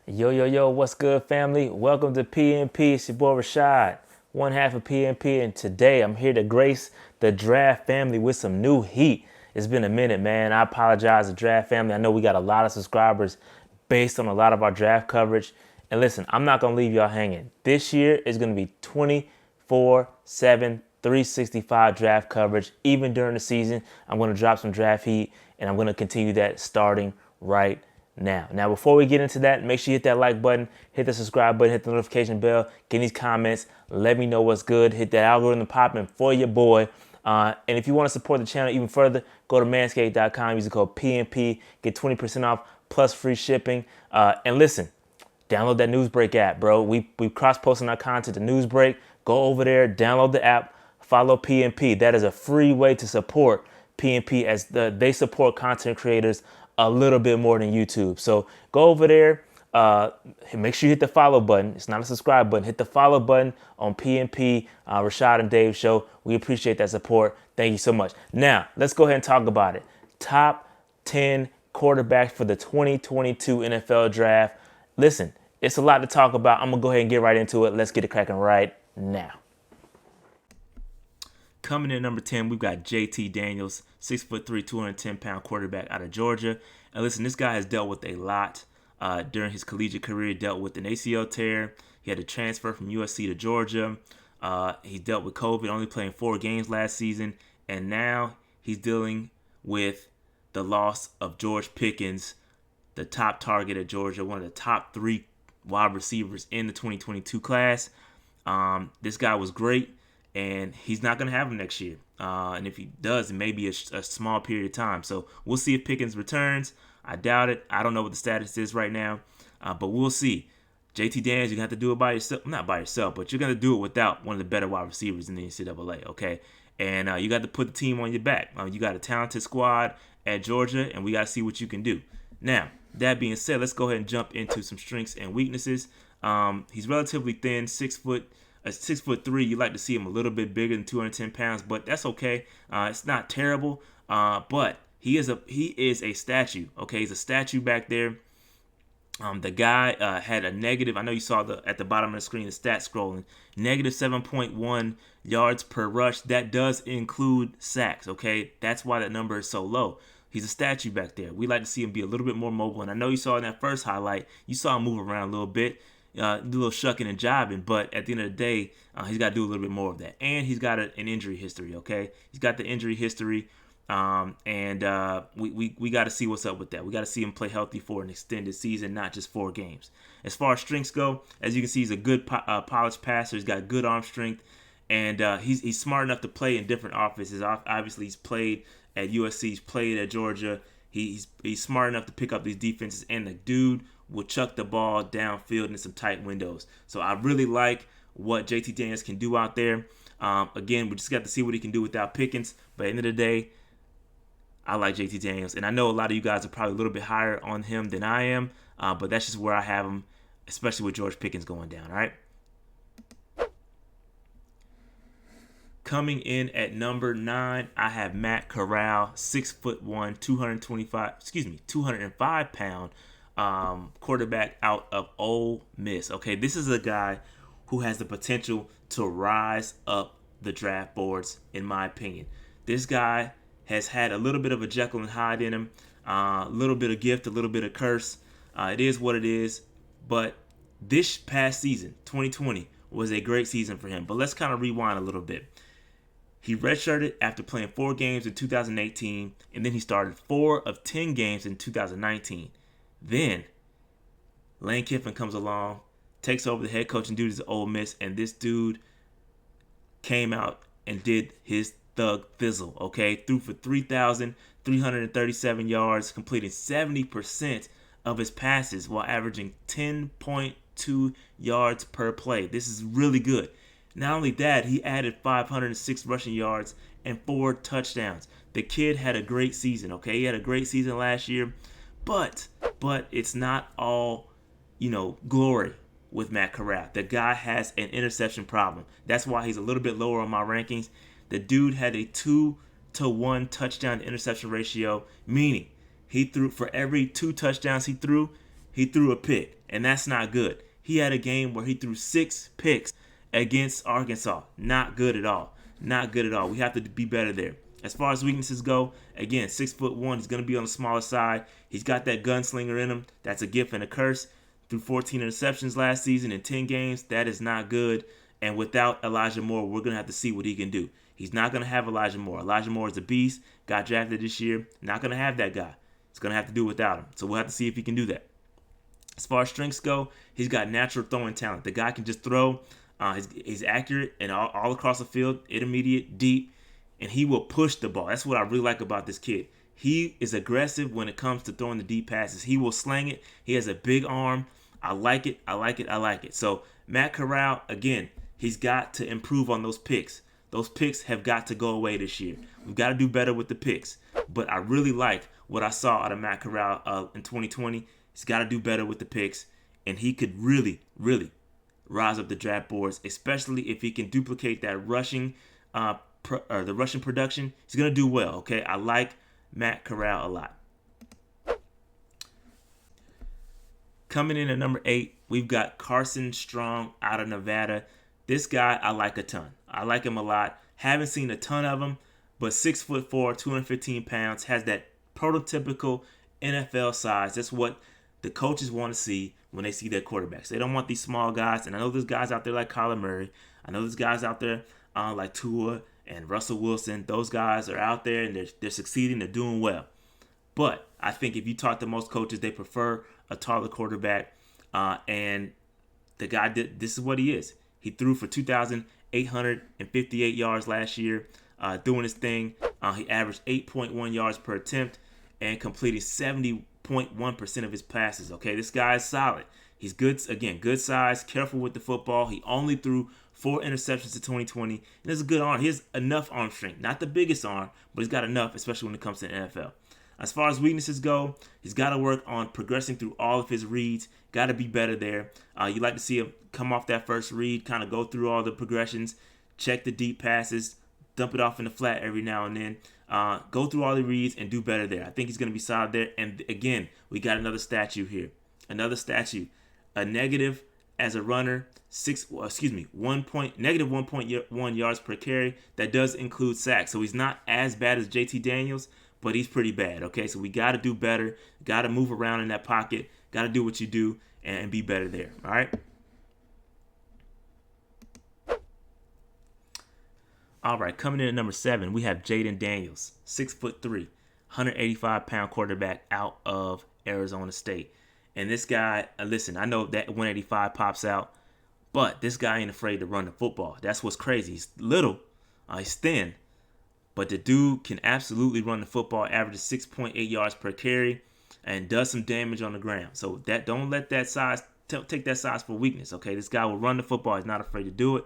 Yo, yo, yo, what's good, family? Welcome to PNP. It's your boy Rashad, one half of PNP, and today I'm here to grace the draft family with some new heat. It's been a minute, man. I apologize, the draft family. I know we got a lot of subscribers based on a lot of our draft coverage. And listen, I'm not going to leave y'all hanging. This year is going to be 24/7, 365 draft coverage. Even during the season, I'm going to drop some draft heat, and I'm going to continue that starting right now, before we get into that, make sure you hit that like button, hit the subscribe button, hit the notification bell, get these comments, let me know what's good, hit that algorithm popping for your boy. And if you want to support the channel even further, go to manscaped.com, use the code PNP, get 20% off plus free shipping. And listen, download that Newsbreak app, bro. We cross-posting our content to Newsbreak. Go over there, download the app, follow PNP. That is a free way to support PNP as they support content creators a little bit more than YouTube. So go over there. Make sure you hit the follow button. It's not a subscribe button. Hit the follow button on PNP, Rashad and Dave show. We appreciate that support. Thank you so much. Now, let's go ahead and talk about it. Top 10 quarterbacks for the 2022 NFL draft. Listen, it's a lot to talk about. I'm going to go ahead and get right into it. Let's get it cracking right now. Coming in at number 10, we've got Jayden Daniels, 6'3", 210-pound quarterback out of Georgia. And listen, this guy has dealt with a lot during his collegiate career. He dealt with an ACL tear. He had to transfer from USC to Georgia. He dealt with COVID, only playing 4 games last season. And now he's dealing with the loss of George Pickens, the top target at Georgia, one of the top 3 wide receivers in the 2022 class. This guy was great. And he's not going to have him next year. And if he does, it may be a small period of time. So we'll see if Pickens returns. I doubt it. I don't know what the status is right now. But we'll see. Jayden Daniels, you're going to have to do it by yourself. Not by yourself, but you're going to do it without one of the better wide receivers in the NCAA, okay? And you got to put the team on your back. You got a talented squad at Georgia, and we got to see what you can do. Now, that being said, let's go ahead and jump into some strengths and weaknesses. He's relatively thin, 6'3". You like to see him a little bit bigger than 210 pounds, but that's okay. It's not terrible, but he is a statue. Okay, he's a statue back there. The guy had a negative. I know you saw at the bottom of the screen the stats scrolling. Negative 7.1 yards per rush. That does include sacks. Okay, that's why that number is so low. He's a statue back there. We like to see him be a little bit more mobile, and I know you saw in that first highlight, you saw him move around a little bit. Do a little shucking and jiving, but at the end of the day, he's got to do a little bit more of that. And he's got an injury history, okay? He's got the injury history, and we got to see what's up with that. We got to see him play healthy for an extended season, not just 4 games. As far as strengths go, as you can see, he's a good polished passer. He's got good arm strength, and he's smart enough to play in different offenses. Obviously, he's played at USC. He's played at Georgia. He's smart enough to pick up these defenses, and the dude will chuck the ball downfield in some tight windows. So I really like what Jayden Daniels can do out there. Again, we just got to see what he can do without Pickens. But at the end of the day, I like Jayden Daniels. And I know a lot of you guys are probably a little bit higher on him than I am. But that's just where I have him, especially with George Pickens going down, all right? Coming in at number 9, I have Matt Corral, 6'1", 205-pound quarterback out of Ole Miss. Okay, this is a guy who has the potential to rise up the draft boards, in my opinion. This guy has had a little bit of a Jekyll and Hyde in him, a little bit of gift, a little bit of curse. It is what it is. But this past season, 2020, was a great season for him. But let's kind of rewind a little bit. He redshirted after playing 4 games in 2018, and then he started 4 of 10 games in 2019. Then Lane Kiffin comes along, takes over the head coaching duties at Ole Miss, and this dude came out and did his thug fizzle, okay? Threw for 3,337 yards, completing 70% of his passes while averaging 10.2 yards per play. This is really good. Not only that, he added 506 rushing yards and 4 touchdowns. The kid had a great season, okay? He had a great season last year. But it's not all, glory with Matt Corral. The guy has an interception problem. That's why he's a little bit lower on my rankings. The dude had a 2-to-1 touchdown to interception ratio, meaning he threw for every 2 touchdowns he threw a pick. and that's not good. He had a game where he threw 6 picks against Arkansas. Not good at all. Not good at all. We have to be better there. As far as weaknesses go, again, 6'1", he's going to be on the smaller side. He's got that gunslinger in him. That's a gift and a curse. Threw 14 interceptions last season in 10 games. That is not good. And without Elijah Moore, we're going to have to see what he can do. He's not going to have Elijah Moore. Elijah Moore is a beast. Got drafted this year. Not going to have that guy. He's going to have to do without him. So we'll have to see if he can do that. As far as strengths go, he's got natural throwing talent. The guy can just throw. He's accurate and all across the field, intermediate, deep, and he will push the ball. That's what I really like about this kid. He is aggressive when it comes to throwing the deep passes. He will slang it. He has a big arm. I like it. I like it. I like it. So Matt Corral, again, he's got to improve on those picks. Those picks have got to go away this year. We've got to do better with the picks. But I really like what I saw out of Matt Corral in 2020. He's got to do better with the picks, and he could really, really rise up the draft boards, especially if he can duplicate that rushing, the rushing production. He's gonna do well. Okay, I like Matt Corral a lot. Coming in at number 8, we've got Carson Strong out of Nevada. This guy I like a ton. I like him a lot. Haven't seen a ton of him, but 6'4", 215 pounds, has that prototypical NFL size. That's what the coaches want to see when they see their quarterbacks. They don't want these small guys. And I know there's guys out there like Kyler Murray. I know there's guys out there like Tua and Russell Wilson. Those guys are out there and they're succeeding. They're doing well. But I think if you talk to most coaches, they prefer a taller quarterback. And the guy did. This is what he is. He threw for 2,858 yards last year, doing his thing. He averaged 8.1 yards per attempt and completed 70.1% of his passes. Okay, this guy is solid. He's good, again, good size, careful with the football. He only threw 4 interceptions in 2020. And there's a good arm. He has enough arm strength. Not the biggest arm, but he's got enough, especially when it comes to the NFL. As far as weaknesses go, he's got to work on progressing through all of his reads. Got to be better there. You like to see him come off that first read, kind of go through all the progressions, check the deep passes, dump it off in the flat every now and then. Go through all the reads and do better there. I think he's going to be solid there. And again, we got another statue here. Another statue. A negative as a runner, negative 1.1 yards per carry. That does include sacks. So he's not as bad as JT Daniels, but he's pretty bad. Okay, so we got to do better. Got to move around in that pocket. Got to do what you do and be better there. All right. All right, coming in at number 7, we have Jayden Daniels, 6'3", 185-pound quarterback out of Arizona State. And this guy, listen, I know that 185 pops out, but this guy ain't afraid to run the football. That's what's crazy. He's little, he's thin, but the dude can absolutely run the football, averages 6.8 yards per carry, and does some damage on the ground. So that don't let that size, take that size for weakness, okay? This guy will run the football. He's not afraid to do it.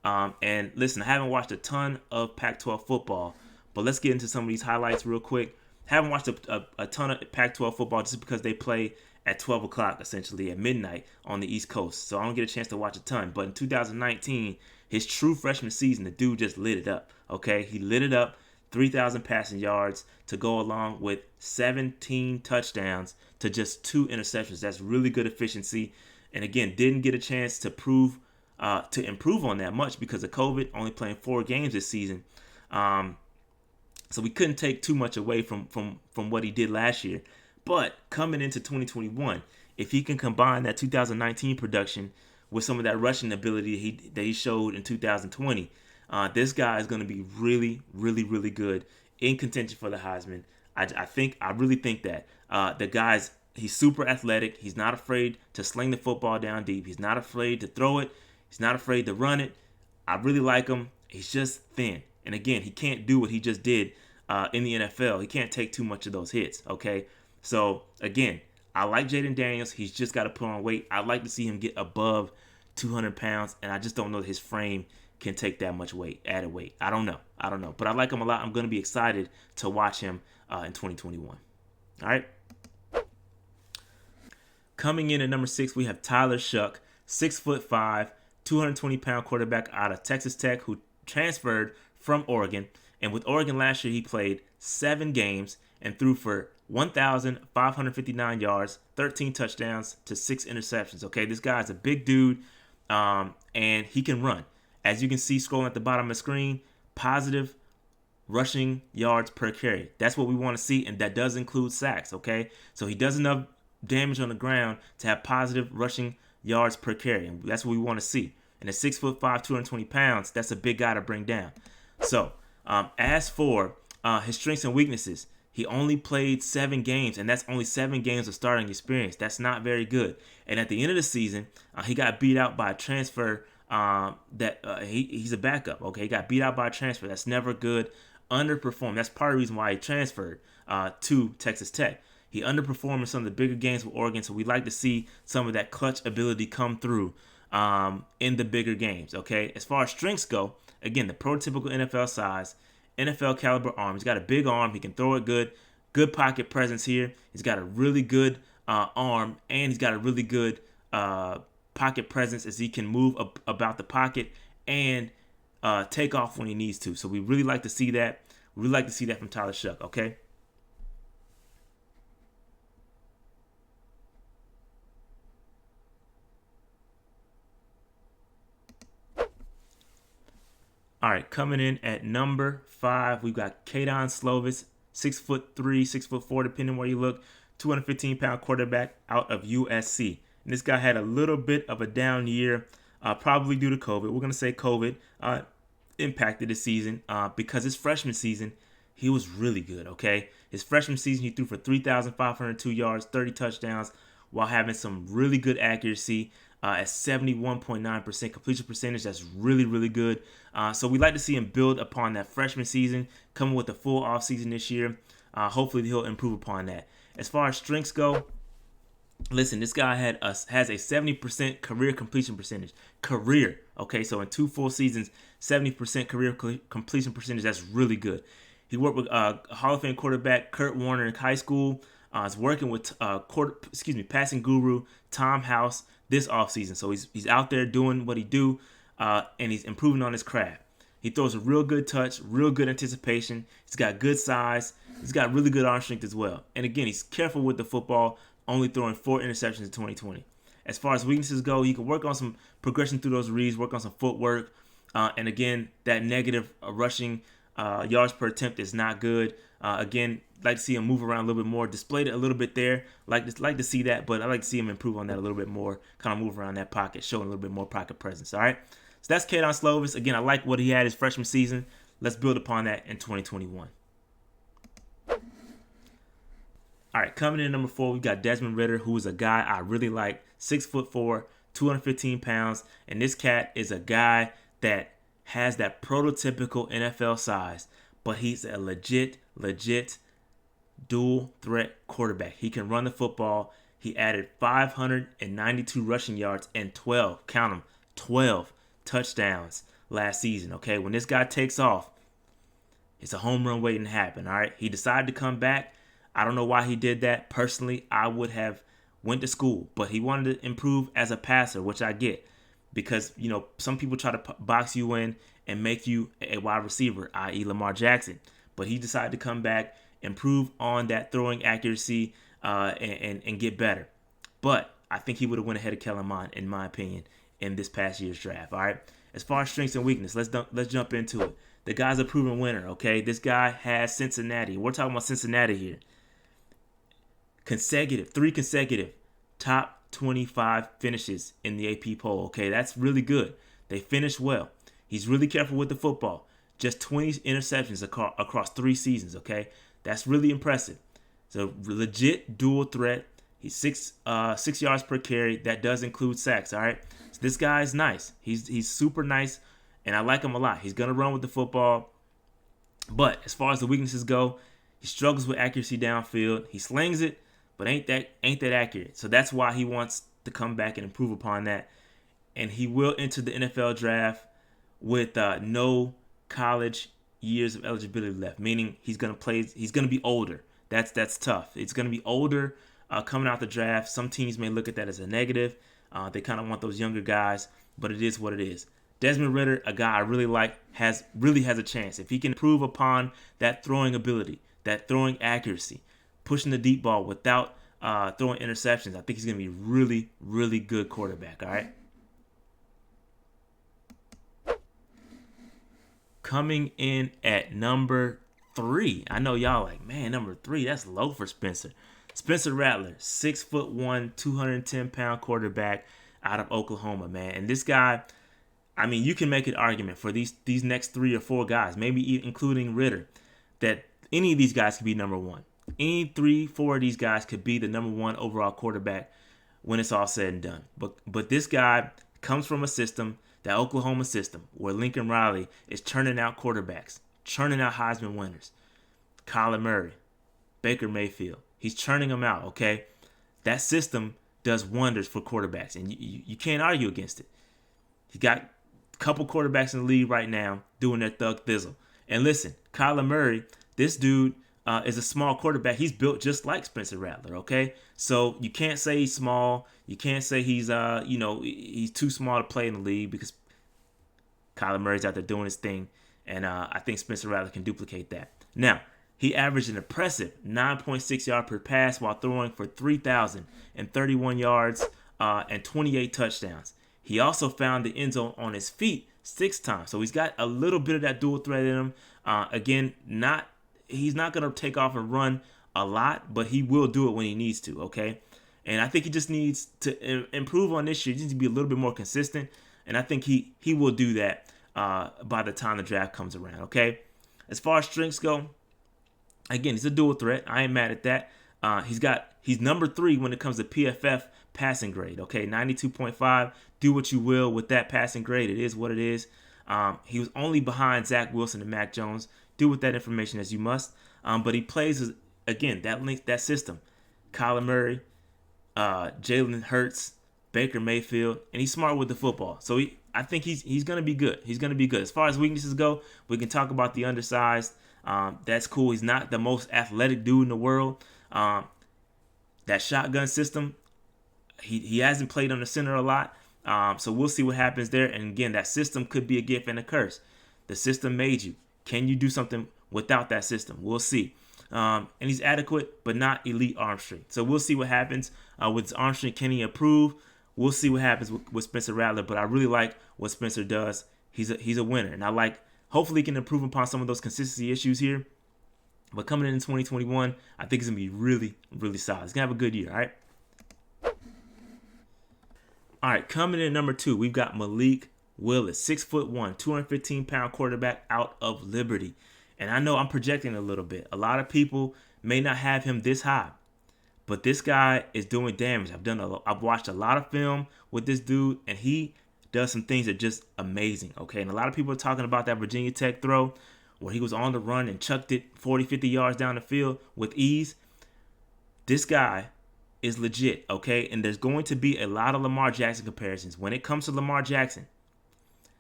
And listen, I haven't watched a ton of Pac-12 football, but let's get into some of these highlights real quick. Haven't watched a ton of Pac-12 football just because they play at 12 o'clock, essentially, at midnight on the East Coast. So I don't get a chance to watch a ton. But in 2019, his true freshman season, the dude just lit it up, okay? He lit it up, 3,000 passing yards to go along with 17 touchdowns to just 2 interceptions. That's really good efficiency. And again, didn't get a chance to improve on that much because of COVID, only playing 4 games this season. So we couldn't take too much away from what he did last year. But coming into 2021, if he can combine that 2019 production with some of that rushing ability that he showed in 2020, this guy is going to be really, really, really good in contention for the Heisman. I really think that the guy's, he's super athletic. He's not afraid to sling the football down deep. He's not afraid to throw it. He's not afraid to run it. I really like him. He's just thin. And again, he can't do what he just did in the NFL. He can't take too much of those hits, okay? So, again, I like Jayden Daniels. He's just got to put on weight. I'd like to see him get above 200 pounds, and I just don't know that his frame can take that much weight, added weight. I don't know. But I like him a lot. I'm going to be excited to watch him in 2021. All right? Coming in at number 6, we have Tyler Shough, 6'5", 220-pound quarterback out of Texas Tech who transferred from Oregon. And with Oregon last year, he played 7 games and threw for 1,559 yards, 13 touchdowns to 6 interceptions. Okay, this guy's a big dude, and he can run. As you can see scrolling at the bottom of the screen, positive rushing yards per carry. That's what we want to see, and that does include sacks, okay? So he does enough damage on the ground to have positive rushing yards per carry, and that's what we want to see. And at 6'5", 220 pounds, that's a big guy to bring down. So as for his strengths and weaknesses, he only played 7 games, and that's only 7 games of starting experience. That's not very good. And at the end of the season, he got beat out by a transfer he's a backup. Okay, he got beat out by a transfer. That's never good. Underperformed. That's part of the reason why he transferred to Texas Tech. He underperformed in some of the bigger games with Oregon, so we'd like to see some of that clutch ability come through in the bigger games. Okay, as far as strengths go, again, the prototypical NFL size, NFL caliber arm. He's got a big arm. He can throw it good. Good pocket presence here. He's got a really good arm, and he's got a really good pocket presence as he can move about the pocket and take off when he needs to. So we really like to see that. We really like to see that from Tyler Shough, okay? All right, coming in at number 5, we've got Kedon Slovis, 6'3", 6'4", depending where you look, 215-pound quarterback out of USC. And this guy had a little bit of a down year, probably due to COVID. We're going to say COVID impacted the season because his freshman season, he was really good, okay? His freshman season, he threw for 3,502 yards, 30 touchdowns, while having some really good accuracy at 71.9% completion percentage. That's really, really good. So we'd like to see him build upon that freshman season, coming with a full offseason this year. Hopefully he'll improve upon that. As far as strengths go, listen, this guy has a 70% career completion percentage. Career, okay? So in 2 full seasons, 70% career completion percentage. That's really good. He worked with Hall of Fame quarterback Kurt Warner in high school. Is working with passing guru Tom House this offseason. So he's out there doing what he do, and he's improving on his craft. He throws a real good touch, real good anticipation. He's got good size. He's got really good arm strength as well. And again, he's careful with the football, only throwing 4 interceptions in 2020. As far as weaknesses go, he can work on some progression through those reads, work on some footwork. And again, that negative rushing yards per attempt is not good. Again, like to see him move around a little bit more, displayed it a little bit there. Like to see that, but I like to see him improve on that a little bit more, kind of move around that pocket, showing a little bit more pocket presence. All right, so that's Kedon Slovis. Again, I like what he had his freshman season. Let's build upon that in 2021. All right, coming in at number 4, we got Desmond Ridder, who is a guy I really like, 6'4", 215 pounds, and this cat is a guy that has that prototypical NFL size, but he's a legit dual threat quarterback. He can run the football. He added 592 rushing yards and 12, count them, 12 touchdowns last season. Okay, when this guy takes off, it's a home run waiting to happen. All right, he decided to come back. I don't know why he did that. Personally, I would have went to school, but he wanted to improve as a passer, which I get, because some people try to box you in and make you a wide receiver, i.e. Lamar Jackson. But he decided to come back, improve on that throwing accuracy, and get better. But I think he would have went ahead of Kellen Mond, in my opinion, in this past year's draft. All right. As far as strengths and weakness, let's jump into it. The guy's a proven winner. Okay, this guy has Cincinnati. We're talking about Cincinnati here. 3 consecutive top 25 finishes in the AP poll. Okay, that's really good. They finished well. He's really careful with the football. Just 20 interceptions across 3 seasons. Okay, that's really impressive. So legit dual threat. He's 6 yards per carry. That does include sacks. All right. So this guy is nice. He's super nice, and I like him a lot. He's gonna run with the football, but as far as the weaknesses go, he struggles with accuracy downfield. He slings it, but ain't that accurate. So that's why he wants to come back and improve upon that. And he will enter the NFL draft with no college years of eligibility left, meaning he's gonna be older. That's tough. It's gonna be older coming out the draft. Some teams may look at that as a negative. They kind of want those younger guys, but it is what it is. Desmond Ridder, a guy I really like, has a chance. If he can improve upon that throwing ability, that throwing accuracy, pushing the deep ball without throwing interceptions. I think he's going to be really, really good quarterback, all right? Coming in at number 3. I know y'all like, man, number 3, that's low for Spencer. Spencer Rattler, 6'1", 210-pound quarterback out of Oklahoma, man. And this guy, I mean, you can make an argument for these next 3 or 4 guys, maybe including Ridder, that any of these guys could be number 1. Any 3, 4 of these guys could be the number 1 overall quarterback when it's all said and done. But this guy comes from a system, that Oklahoma system, where Lincoln Riley is churning out quarterbacks, churning out Heisman winners. Kyler Murray, Baker Mayfield. He's churning them out, okay? That system does wonders for quarterbacks, and you can't argue against it. He got a couple quarterbacks in the league right now doing their thug thizzle. And listen, Kyler Murray, this dude is a small quarterback. He's built just like Spencer Rattler, okay? So you can't say he's small. You can't say he's he's too small to play in the league, because Kyler Murray's out there doing his thing, and I think Spencer Rattler can duplicate that. Now, he averaged an impressive 9.6 yards per pass while throwing for 3,031 yards and 28 touchdowns. He also found the end zone on his feet 6 times. So he's got a little bit of that dual threat in him. Again, he's not going to take off and run a lot, but he will do it when he needs to, okay? And I think he just needs to improve on this year. He needs to be a little bit more consistent, and I think he will do that by the time the draft comes around, okay? As far as strengths go, again, he's a dual threat. I ain't mad at that. He's number 3 when it comes to PFF passing grade, okay? 92.5. Do what you will with that passing grade. It is what it is. He was only behind Zach Wilson and Mac Jones. Do with that information as you must. But he plays, again, that system. Kyler Murray, Jalen Hurts, Baker Mayfield, and he's smart with the football. So I think he's going to be good. He's going to be good. As far as weaknesses go, we can talk about the undersized. That's cool. He's not the most athletic dude in the world. That shotgun system, he hasn't played on the center a lot. So we'll see what happens there. And again, that system could be a gift and a curse. The system made you. Can you do something without that system? We'll see. And he's adequate, but not elite arm strength. So we'll see what happens with his arm strength. Can he improve? We'll see what happens with Spencer Rattler. But I really like what Spencer does. He's a winner. And I like, hopefully he can improve upon some of those consistency issues here. But coming in 2021, I think he's going to be really, really solid. He's going to have a good year, all right? All right, coming in at number 2, we've got Malik Willis, 6'1", 215-pound quarterback out of Liberty. And I know I'm projecting a little bit. A lot of people may not have him this high, but this guy is doing damage. I've watched a lot of film with this dude, and he does some things that are just amazing, okay? And a lot of people are talking about that Virginia Tech throw where he was on the run and chucked it 40, 50 yards down the field with ease. This guy is legit, okay? And there's going to be a lot of Lamar Jackson comparisons. When it comes to Lamar Jackson,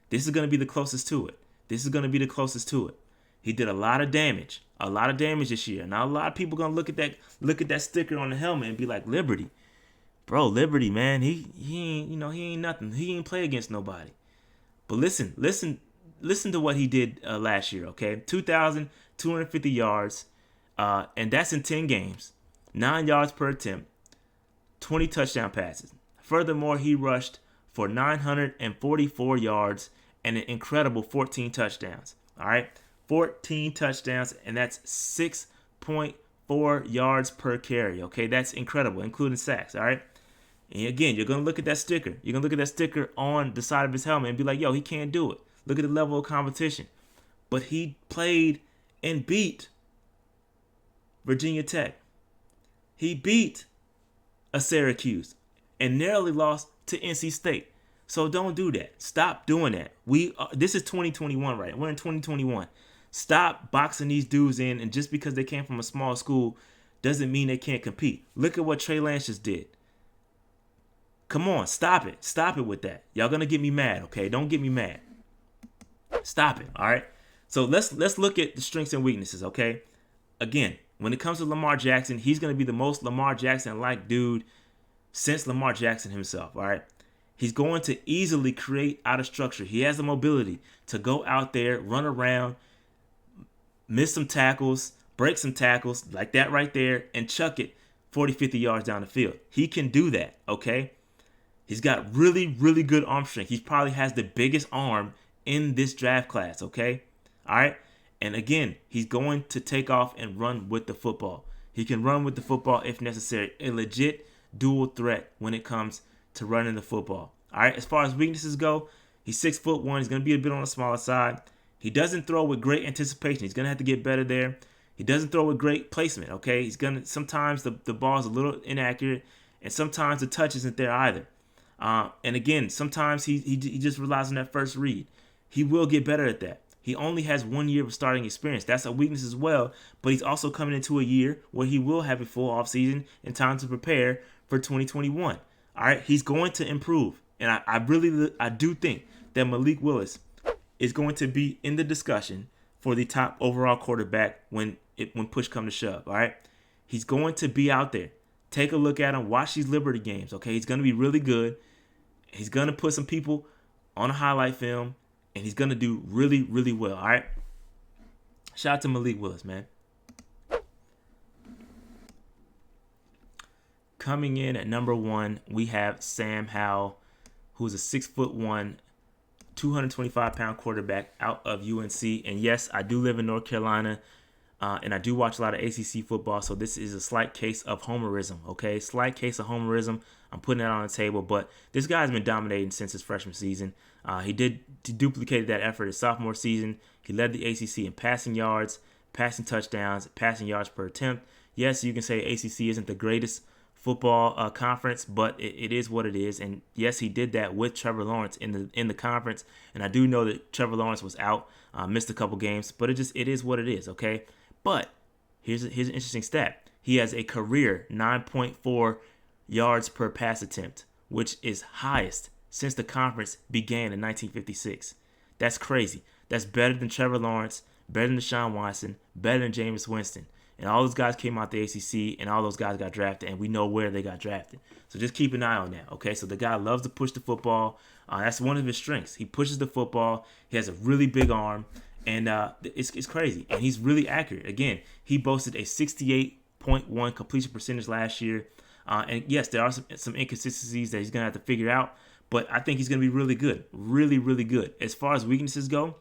this is going to be the closest to it. He did a lot of damage this year. Now a lot of people gonna look at that sticker on the helmet and be like, Liberty, bro, Liberty, man, he ain't nothing. He ain't play against nobody. But listen to what he did last year, okay? 2,250 yards, and that's in 10 games, 9 yards per attempt, 20 touchdown passes. Furthermore, he rushed for 944 yards and an incredible 14 touchdowns. All right, 14 touchdowns, and that's 6.4 yards per carry. Okay, that's incredible, including sacks. All right, and again, you're gonna look at that sticker. You're gonna look at that sticker on the side of his helmet and be like, "Yo, he can't do it." Look at the level of competition. But he played and beat Virginia Tech. He beat a Syracuse and narrowly lost to NC State. So don't do that. Stop doing that. This is 2021, right? We're in 2021. Stop boxing these dudes in, and just because they came from a small school doesn't mean they can't compete. Look at what Trey Lance just did. Come on, stop it. Stop it with that. Y'all gonna get me mad, okay? Don't get me mad. Stop it, all right? So let's look at the strengths and weaknesses, okay? Again, when it comes to Lamar Jackson, he's gonna be the most Lamar Jackson-like dude since Lamar Jackson himself, all right? He's going to easily create out of structure. He has the mobility to go out there, run around, miss some tackles, break some tackles like that right there, and chuck it 40, 50 yards down the field. He can do that, okay? He's got really, really good arm strength. He probably has the biggest arm in this draft class, okay? All right? And again, he's going to take off and run with the football. He can run with the football if necessary. A legit dual threat when it comes to running the football. All right? As far as weaknesses go, he's 6'1". He's going to be a bit on the smaller side. He doesn't throw with great anticipation. He's going to have to get better there. He doesn't throw with great placement, okay? Sometimes the ball is a little inaccurate, and sometimes the touch isn't there either. And again, sometimes he just relies on that first read. He will get better at that. He only has 1 year of starting experience. That's a weakness as well, but he's also coming into a year where he will have a full offseason and time to prepare for 2021. All right, he's going to improve. And I do think that Malik Willis is going to be in the discussion for the top overall quarterback when push comes to shove, all right? He's going to be out there. Take a look at him. Watch these Liberty games, okay? He's going to be really good. He's going to put some people on a highlight film, and he's going to do really, really well, all right? Shout out to Malik Willis, man. Coming in at number 1, we have Sam Howell, who's a 6'1", 225-pound quarterback out of UNC. And yes, I do live in North Carolina, and I do watch a lot of ACC football, so this is a slight case of homerism, okay? Slight case of homerism. I'm putting that on the table, but this guy's been dominating since his freshman season. He duplicated that effort his sophomore season. He led the ACC in passing yards, passing touchdowns, passing yards per attempt. Yes, you can say ACC isn't the greatest football conference, but it is what it is. And yes, he did that with Trevor Lawrence in the conference. And I do know that Trevor Lawrence was out, missed a couple games, but it is what it is, okay? But here's an interesting stat. He has a career 9.4 yards per pass attempt, which is highest since the conference began in 1956. That's crazy. That's better than Trevor Lawrence, better than Deshaun Watson, better than Jameis Winston. And all those guys came out the ACC, and all those guys got drafted, and we know where they got drafted. So just keep an eye on that, okay? So the guy loves to push the football. That's one of his strengths. He pushes the football. He has a really big arm, and it's crazy. And he's really accurate. Again, he boasted a 68.1 completion percentage last year. And yes, there are some inconsistencies that he's going to have to figure out, but I think he's going to be really good. Really, really good. As far as weaknesses go,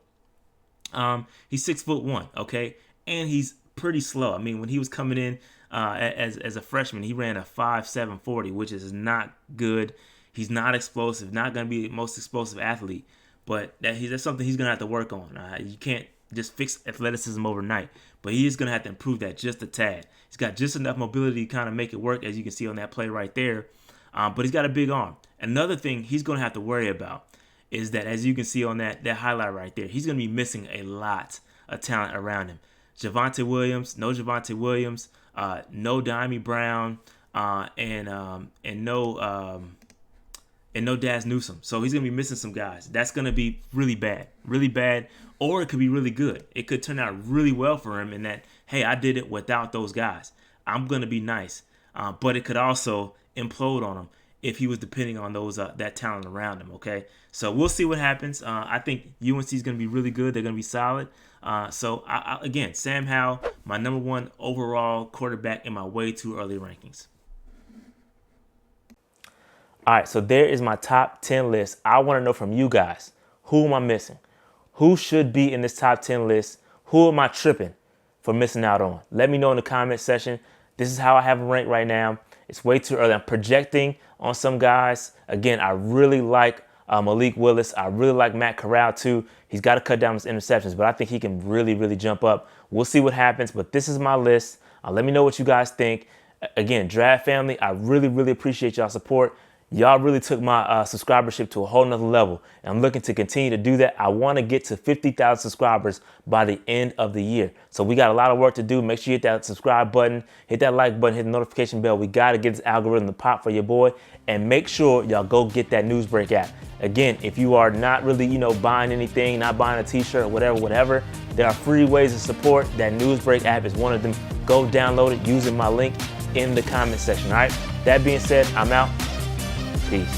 he's 6'1", okay? And he's pretty slow. I mean, when he was coming in as a freshman, he ran a 5.7 40, which is not good. He's not explosive, not going to be the most explosive athlete, but that's something he's going to have to work on. You can't just fix athleticism overnight, but he is going to have to improve that just a tad. He's got just enough mobility to kind of make it work, as you can see on that play right there, but he's got a big arm. Another thing he's going to have to worry about is that, as you can see on that highlight right there, he's going to be missing a lot of talent around him. no Javonte Williams, no Dimey Brown, and no Daz Newsome. So he's going to be missing some guys. That's going to be really bad, or it could be really good. It could turn out really well for him in that, hey, I did it without those guys. I'm going to be nice. But it could also implode on him if he was depending on those that talent around him, okay? So we'll see what happens. I think UNC is going to be really good. They're going to be solid. So, again, Sam Howell, my number one overall quarterback in my way too early rankings. All right, so there is my top 10 list. I want to know from you guys, who am I missing? Who should be in this top 10 list? Who am I tripping for missing out on? Let me know in the comment section. This is how I have them ranked right now. It's way too early. I'm projecting on some guys. Again, I really like Malik Willis. I really like Matt Corral too. He's got to cut down his interceptions, but I think he can really, really jump up. We'll see what happens, but this is my list. Let me know what you guys think. Again, Draft Family, I really, really appreciate y'all support. Y'all really took my subscribership to a whole nother level, and I'm looking to continue to do that. I want to get to 50,000 subscribers by the end of the year. So we got a lot of work to do. Make sure you hit that subscribe button, hit that like button, hit the notification bell. We got to get this algorithm to pop for your boy, and make sure y'all go get that Newsbreak app. Again, if you are not really, buying anything, not buying a t-shirt, whatever, there are free ways to support. That Newsbreak app is one of them. Go download it using my link in the comment section. All right. That being said, I'm out. Peace.